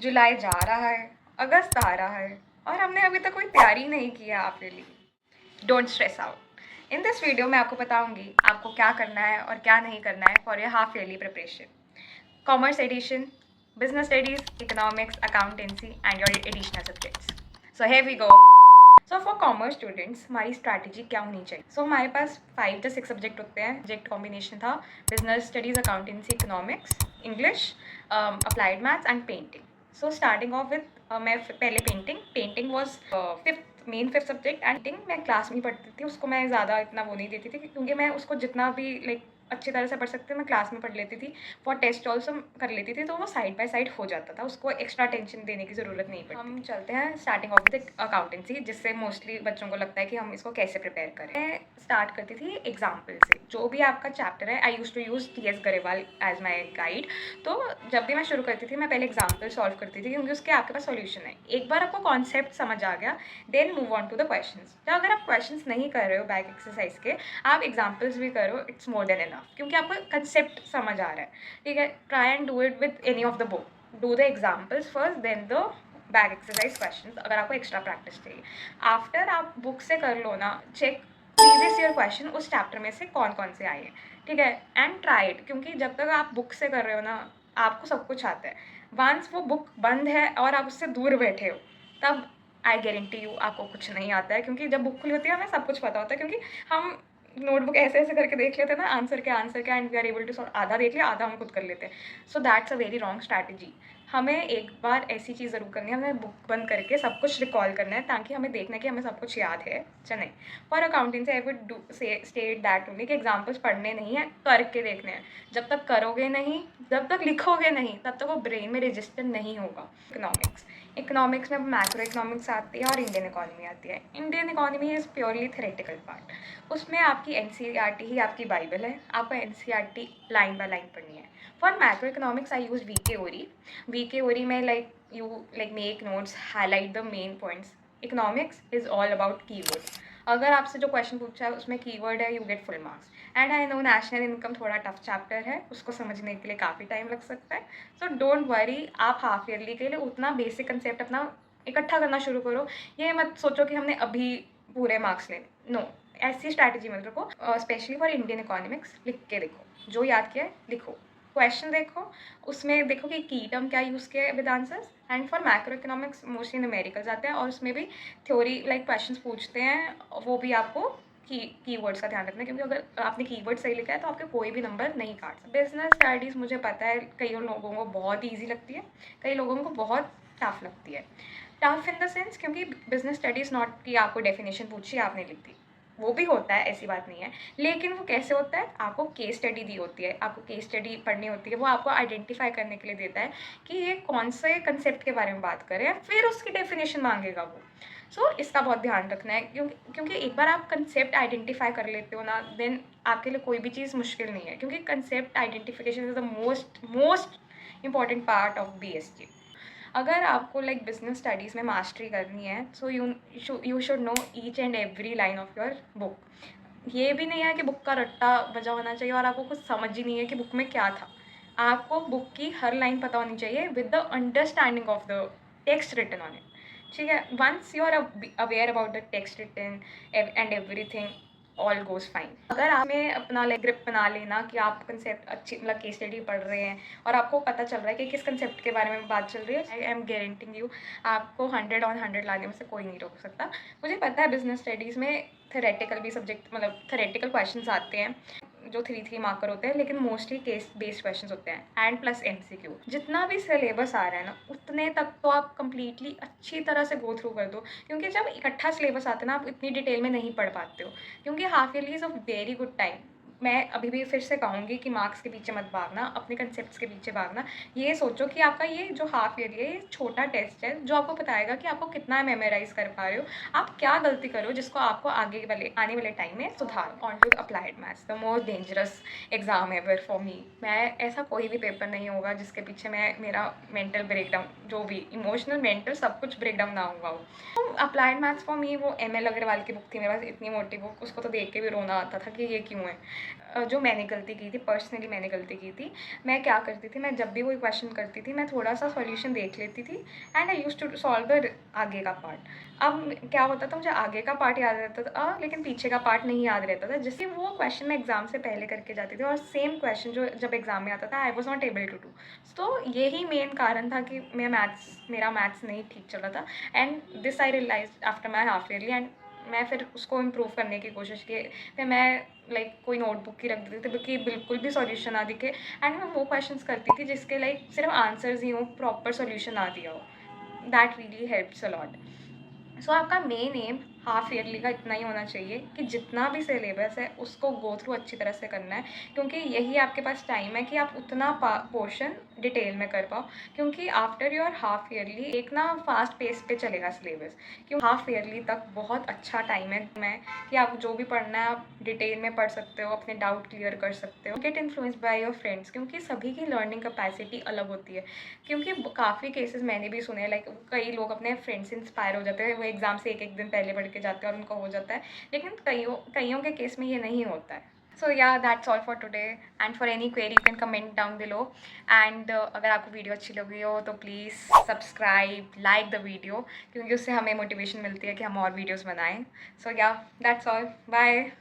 जुलाई जा रहा है, अगस्त आ रहा है और हमने अभी तक कोई तैयारी नहीं की है आपके लिए। Don't stress out. In this video मैं आपको बताऊंगी आपको क्या करना है और क्या नहीं करना है for your half yearly preparation. Commerce edition, business studies, economics, accountancy and your additional subjects. So here we go. So for commerce students हमारी स्ट्रैटेजी क्या होनी चाहिए? सो हमारे पास 5 से 6 सब्जेक्ट होते हैं। सब्जेक्ट कॉम्बिनेशन था business studies, accountancy, economics, English, applied maths and painting. So starting of with मैं पहले painting was fifth subject. And painting मैं क्लास में ही पढ़ती थी, उसको मैं ज़्यादा इतना वो नहीं देती थी क्योंकि मैं उसको जितना भी लाइक अच्छी तरह से पढ़ सकते मैं क्लास में पढ़ लेती थी। फॉर टेस्ट ऑल्सो कर लेती थी, तो वो साइड बाय साइड हो जाता था, उसको एक्स्ट्रा टेंशन देने की ज़रूरत नहीं पड़ती। हम चलते हैं स्टार्टिंग ऑफ विद अकाउंटेंसी, जिससे मोस्टली बच्चों को लगता है कि हम इसको कैसे प्रिपेयर करें। मैं स्टार्ट करती थी एग्जाम्पल से। जो भी आपका चैप्टर है, I use to use TS Grewal as my guide. तो जब भी मैं शुरू करती थी मैं पहले एग्जाम्पल सॉल्व करती थी क्योंकि उसके आपके पास सॉल्यूशन है। एक बार आपको कॉन्सेप्ट समझ आ गया, then move on to the questions. तो अगर आप क्वेश्चंस नहीं कर रहे हो बैक एक्सरसाइज के, आप एग्जाम्पल्स भी करो, इट्स मोर देन इनफ क्योंकि आपको कंसेप्ट समझ आ रहा है। ठीक है, try and do it with any of the book. Do the examples first, then the back exercise questions अगर आपको एक्स्ट्रा प्रैक्टिस चाहिए। आफ्टर आप बुक से कर लो ना चेक प्रीवियस ईयर क्वेश्चन उस चैप्टर में से कौन कौन से आए हैं। ठीक है, एंड ट्राई इट, क्योंकि जब तक आप बुक से कर रहे हो ना आपको सब कुछ आता है। वंस वो बुक बंद है और आप उससे दूर बैठे हो, तब आई गारंटी यू आपको कुछ नहीं आता है। क्योंकि जब बुक खुली होती है हमें सब कुछ पता होता है, क्योंकि हम नोटबुक ऐसे ऐसे करके देख लेते हैं ना आंसर के and we are able to solve. आधा देख लिया, आधा हम खुद कर लेते हैं। So that's a very wrong strategy. हमें एक बार ऐसी चीज़ ज़रूर करनी है, हमें बुक बंद करके सब कुछ रिकॉल करना है ताकि हमें देखना है कि हमें सब कुछ याद है या नहीं। For accountancy I would do state that only कि एग्जाम्पल्स पढ़ने नहीं है, करके देखने हैं। जब तक करोगे नहीं, जब तक लिखोगे नहीं, तब तक वो ब्रेन में रजिस्टर नहीं होगा। इकोनॉमिक्स में मैक्रो इकोनॉमिक्स आती है और इंडियन इकोनॉमी आती है। Indian economy is purely theoretical part. उसमें आपकी NCERT ही आपकी बाइबल है, आपको NCERT लाइन बाय लाइन पढ़नी है। For macro economics I use VK ओरी में you make notes, highlight the main points. Economics is all about keywords. अगर आपसे जो क्वेश्चन पूछा है उसमें कीवर्ड है, you get full marks. And I know national income थोड़ा टफ चैप्टर है, उसको समझने के लिए काफ़ी टाइम लग सकता है। सो डोंट वरी, आप हाफ ईयरली के लिए उतना बेसिक कंसेप्ट अपना इकट्ठा करना शुरू करो। ये मत सोचो कि हमने अभी पूरे मार्क्स लेने, नो, ऐसी स्ट्रैटेजी मत रखो। स्पेशली फॉर इंडियन इकोनॉमिक्स लिख के देखो, जो याद किया है लिखो, क्वेश्चन देखो, उसमें देखो कि की टर्म क्या यूज़ किया है with answers. And for macro economics mostly numericals आते हैं और उसमें भी थ्योरी लाइक क्वेश्चंस पूछते हैं, वो भी आपको कीवर्ड्स का ध्यान रखना है क्योंकि अगर आपने कीवर्ड सही लिखा है तो आपके कोई भी नंबर नहीं काट सकते। बिजनेस स्टडीज़ मुझे पता है कई लोगों को बहुत ईजी लगती है, कई लोगों को बहुत टफ लगती है। टफ इन द सेंस क्योंकि बिजनेस स्टडीज़ नॉट कि आपको डेफिनेशन पूछी आपने लिख दी, वो भी होता है, ऐसी बात नहीं है। लेकिन वो कैसे होता है, आपको केस स्टडी दी होती है, आपको केस स्टडी पढ़नी होती है, वो आपको आइडेंटिफाई करने के लिए देता है कि ये कौन से कंसेप्ट के बारे में बात कर रहे हैं, फिर उसकी डेफिनेशन मांगेगा वो। इसका बहुत ध्यान रखना है क्योंकि एक बार आप कंसेप्ट आइडेंटिफाई कर लेते हो ना, देन आपके लिए कोई भी चीज़ मुश्किल नहीं है, क्योंकि concept identification is the most important part of BSc। अगर आपको लाइक बिजनेस स्टडीज़ में मास्टरी करनी है, so you should know each and every line of your book. ये भी नहीं है कि बुक का रट्टा बजा होना चाहिए और आपको कुछ समझ ही नहीं है कि बुक में क्या था। आपको बुक की हर लाइन पता होनी चाहिए with the understanding of the text written on it. ठीक है, once you are aware about the text written and everything, all goes fine. अगर आपने अपना लाइक ग्रिप बना लेना कि आप कंसेप्ट अच्छी मतलब केस स्टडी पढ़ रहे हैं और आपको पता चल रहा है कि किस कंसेप्ट के बारे में बात चल रही है, आई एम गारंटिंग यू आपको 100 ऑन 100 लाने में से कोई नहीं रोक सकता। मुझे पता है बिजनेस स्टडीज़ में थेरेटिकल भी सब्जेक्ट मतलब थेरेटिकल क्वेश्चंस आते हैं जो 3 मार्कर होते हैं, लेकिन मोस्टली केस बेस्ड क्वेश्चन होते हैं एंड प्लस MCQ। जितना भी सिलेबस आ रहा है ना उतने तक तो आप कंप्लीटली अच्छी तरह से गो थ्रू कर दो, क्योंकि जब इकट्ठा सिलेबस आता है ना आप इतनी डिटेल में नहीं पढ़ पाते हो। क्योंकि half yearly is a very good time. मैं अभी भी फिर से कहूँगी कि मार्क्स के पीछे मत भागना, अपने कंसेप्ट्स के पीछे भागना। ये सोचो कि आपका ये जो हाफ ईयरली है ये छोटा टेस्ट है जो आपको बताएगा कि आपको कितना मेमोराइज कर पा रहे हो, आप क्या गलती करो जिसको आपको आने वाले टाइम में सुधार। On to applied maths, the most dangerous exam ever for me. मैं ऐसा कोई भी पेपर नहीं होगा जिसके पीछे मेरा मेंटल ब्रेकडाउन, जो भी इमोशनल मेंटल सब कुछ ब्रेकडाउन ना हुआ हो। तो अप्लाइड मैथ्स फॉर मी वो ML अग्रवाल की बुक थी मेरे पास, इतनी मोटी बुक, उसको तो देख के भी रोना आता था कि ये क्यों है। जो मैंने गलती की थी, पर्सनली मैंने गलती की थी, मैं क्या करती थी, मैं जब भी कोई क्वेश्चन करती थी मैं थोड़ा सा सॉल्यूशन देख लेती थी and I use to solve the आगे का पार्ट। अब क्या होता था, मुझे आगे का पार्ट याद रहता था लेकिन पीछे का पार्ट नहीं याद रहता था, जिससे वो क्वेश्चन मैं एग्ज़ाम से पहले करके जाती थी और सेम क्वेश्चन जो जब एग्ज़ाम में आता था I was not able to do. तो यही मेन कारण था कि मेरा मैथ्स नहीं ठीक चला था and this I realise after my half yearly and मैं फिर उसको इम्प्रूव करने की कोशिश की। फिर मैं कोई नोटबुक ही रख देती थी कि बिल्कुल भी सॉल्यूशन ना दिखे एंड मैं वो क्वेश्चंस करती थी जिसके सिर्फ आंसर्स ही हो, प्रॉपर सॉल्यूशन ना दिया हो। That really helps a lot. So आपका मेन एम हाफ ईयरली का इतना ही होना चाहिए कि जितना भी सिलेबस है उसको गो थ्रू अच्छी तरह से करना है, क्योंकि यही आपके पास टाइम है कि आप उतना पोर्शन डिटेल में कर पाओ। क्योंकि आफ्टर योर हाफ ईयरली एक ना फास्ट पेस पे चलेगा सिलेबस, क्यों हाफ ईयरली तक बहुत अच्छा टाइम है कि आप जो भी पढ़ना है आप डिटेल में पढ़ सकते हो, अपने डाउट क्लियर कर सकते हो। Gate influence by your friends, क्योंकि सभी की लर्निंग कैपेसिटी अलग होती है। क्योंकि काफ़ी केसेस मैंने भी सुने, कई लोग अपने फ्रेंड से इंस्पायर हो जाते हैं, वो एग्ज़ाम से एक दिन पहले पढ़ के जाते हैं और उनको हो जाता है, लेकिन कईयों के केस में ये नहीं होता है। सो या that's all for today and for any query you can comment down below and अगर आपको वीडियो अच्छी लगी हो तो please subscribe, like the video, क्योंकि उससे हमें मोटिवेशन मिलती है कि हम और वीडियोज़ बनाएं। सो या दैट्स ऑल, बाय।